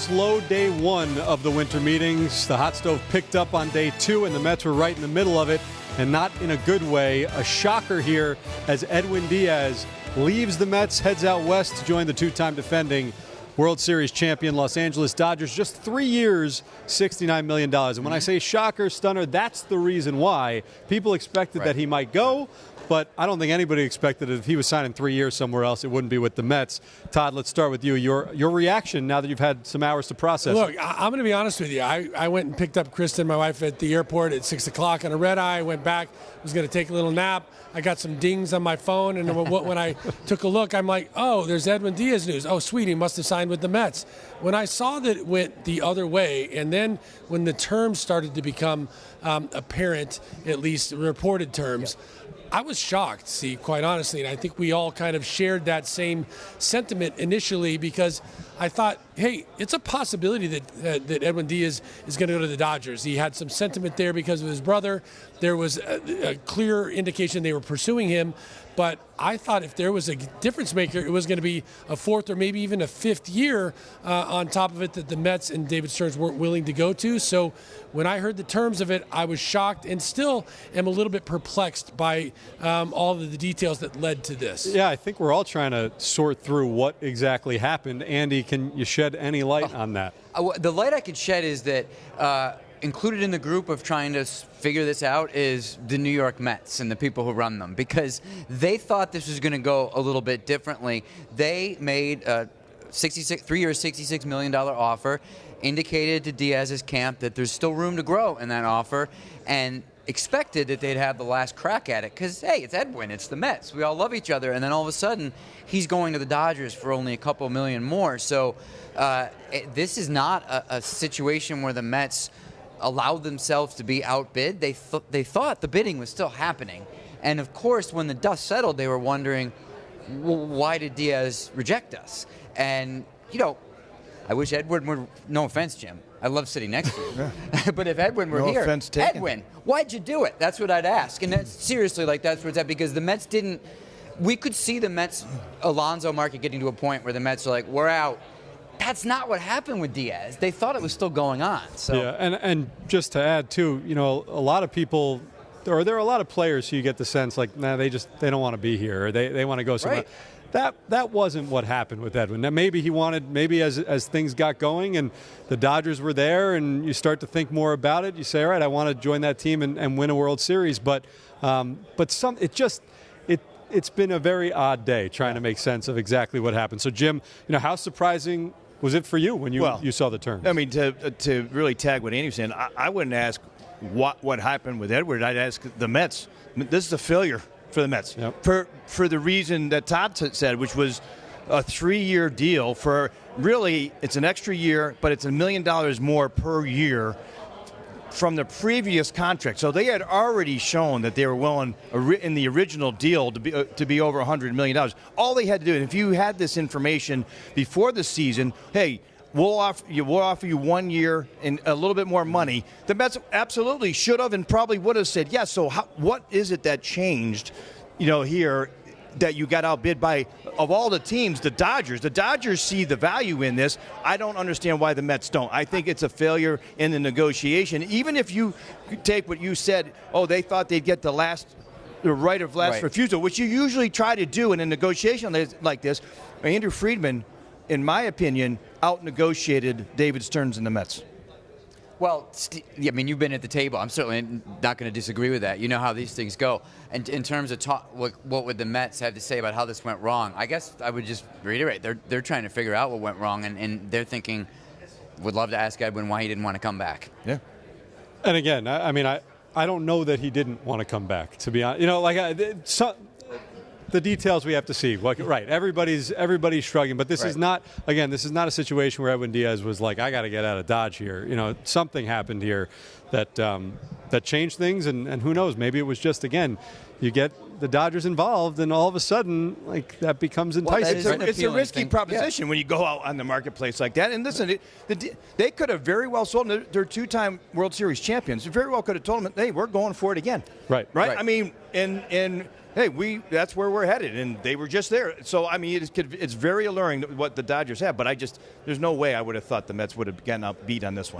slow day one of the winter meetings. The hot stove picked up on day two, and the Mets were right in the middle of it, and not in a good way. A shocker here as Edwin Diaz leaves the Mets, heads out west to join the two-time defending World Series champion Los Angeles Dodgers. Just 3 years, $69 million. And when I say shocker, stunner, that's the reason why. People expected that he might go, but I don't think anybody expected that if he was signing 3 years somewhere else, it wouldn't be with the Mets. Todd, let's start with you. Your reaction now that you've had some hours to process. Look, I'm going to be honest with you. I went and picked up Kristen, my wife, at the airport at 6 o'clock on a red eye. Went back, was going to take a little nap. I got some dings on my phone, and when I took a look, I'm like, oh, there's Edwin Diaz news. Oh, sweet, he must have signed with the Mets. When I saw that it went the other way, and then when the terms started to become apparent, at least reported terms, I was shocked, Steve, quite honestly, and I think we all kind of shared that same sentiment initially because I thought, hey, it's a possibility that Edwin Diaz is going to go to the Dodgers. He had some sentiment there because of his brother. There was a clear indication they were pursuing him, but I thought if there was a difference maker, it was going to be a fourth or maybe even a fifth year on top of it that the Mets and David Stearns weren't willing to go to. So when I heard the terms of it, I was shocked and still am a little bit perplexed by all of the details that led to this. Yeah, I think we're all trying to sort through what exactly happened. Andy, can you shed any light on that? The light I could shed is that included in the group of trying to figure this out is the New York Mets and the people who run them, because they thought this was going to go a little bit differently. They made a 3 year, $66 million offer, indicated to Diaz's camp that there's still room to grow in that offer, and expected that they'd have the last crack at it because, hey, it's Edwin, it's the Mets. We all love each other, and then all of a sudden, he's going to the Dodgers for only a couple million more. So this is not a situation where the Mets allowed themselves to be outbid. They thought the bidding was still happening. And, of course, when the dust settled, they were wondering, well, why did Diaz reject us? And, you know, I wish Edwin would, no offense, Jim, I love sitting next to you. But if Edwin were here, Edwin, why'd you do it? That's what I'd ask. And that's seriously, like, that's where it's at, because the Mets didn't, we could see the Mets Alonso market getting to a point where the Mets are like, we're out. That's not what happened with Diaz. They thought it was still going on. So. Yeah, and just to add, too, you know, a lot of people, or there are a lot of players who you get the sense like, nah, they don't want to be here, or they want to go somewhere. Right. That wasn't what happened with Edwin. Now, maybe he wanted, as things got going and the Dodgers were there and you start to think more about it, you say, all right, I want to join that team and win a World Series. But it's been a very odd day trying to make sense of exactly what happened. So, Jim, you know, how surprising was it for you when you saw the terms? I mean, to really tag what Andy was saying, I wouldn't ask what happened with Edward. I'd ask the Mets. This is a failure for the Mets. Yep. For the reason that Todd said, which was a 3-year deal for really, it's an extra year, but it's $1 million more per year from the previous contract. So they had already shown that they were willing in the original deal to be over $100 million. All they had to do, and if you had this information before the season, hey, we'll offer you 1 year and a little bit more money. The Mets absolutely should have and probably would have said yes. So what is it that changed, you know, here that you got outbid by, of all the teams, the Dodgers? The Dodgers see the value in this. I don't understand why the Mets don't. I think it's a failure in the negotiation. Even if you take what you said, oh, they thought they'd get the right of last refusal, which you usually try to do in a negotiation like this. Andrew Friedman, in my opinion, out-negotiated David Stearns and the Mets. Well, I mean, you've been at the table. I'm certainly not going to disagree with that. You know how these things go. And in terms of what would the Mets have to say about how this went wrong, I guess I would just reiterate. They're trying to figure out what went wrong, and they're thinking, would love to ask Edwin why he didn't want to come back. Yeah. And again, I mean, I don't know that he didn't want to come back, to be honest. You know, like the details we have to see. Right, everybody's shrugging, but this is not a situation where Edwin Diaz was like, I got to get out of Dodge here. You know, something happened here that changed things, and who knows, maybe it was just, again, you get the Dodgers involved, and all of a sudden, like, that becomes enticing. It's a risky proposition when you go out on the marketplace like that. And listen, they could have very well sold them. They're two-time World Series champions. They very well could have told them, hey, we're going for it again. Right. I mean, and hey, that's where we're headed, and they were just there. So, I mean, it's very alluring what the Dodgers have, but there's no way I would have thought the Mets would have gotten beat on this one.